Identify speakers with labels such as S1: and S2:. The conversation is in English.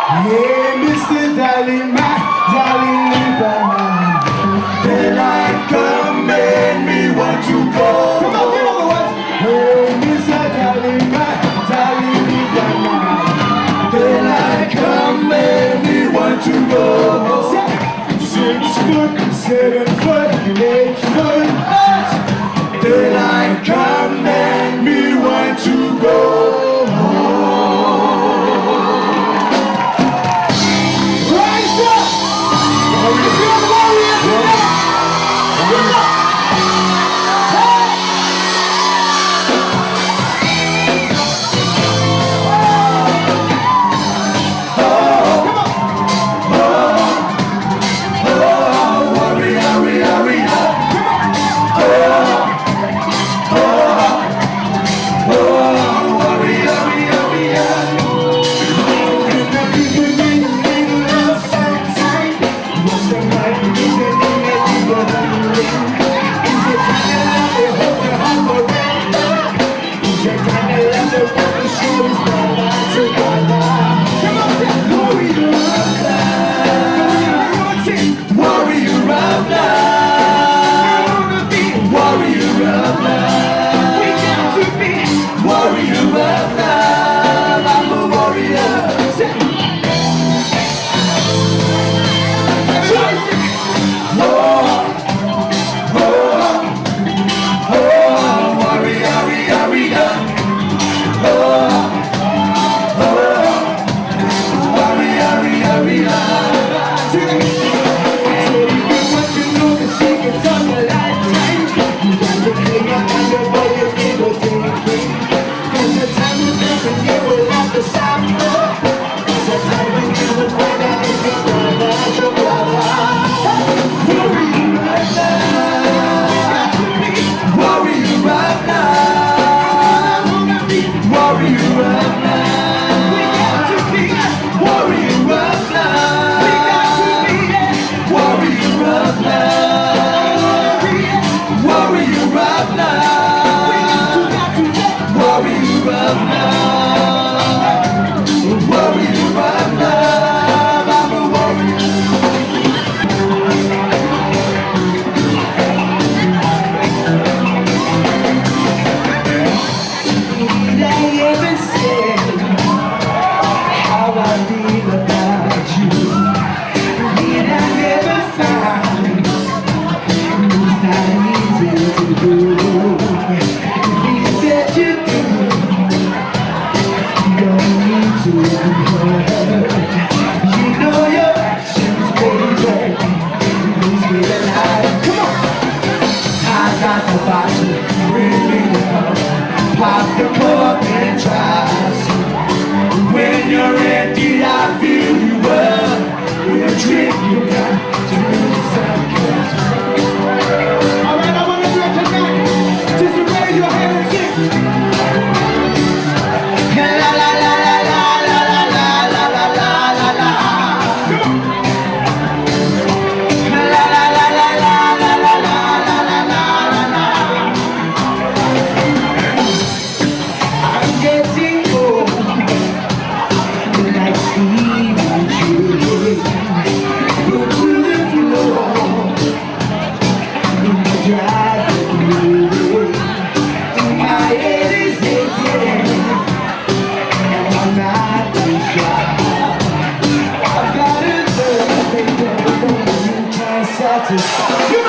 S1: Hey, Mr. Darling, my darling Lieberman. Daylight come made me want to go. Come on, get on the words. Hey, Mr. Darling, my darling Lieberman. Daylight come made me want to go. 6 foot, 7 foot, 8 foot. Daylight come made me want to go. Pop the cork and tries. When you're empty, I feel you up. With a drink, you got to lose some gas. Alright, I wanna do it tonight. Just raise your hand and sing. La la la la la la la la la la la la la. Come on. La la la la la la la la la la la la. I'm getting old, like Stephen Jay. Put to the floor in the driving room. My head is aching and my mind is dry. I've got a thing that you can't satisfy.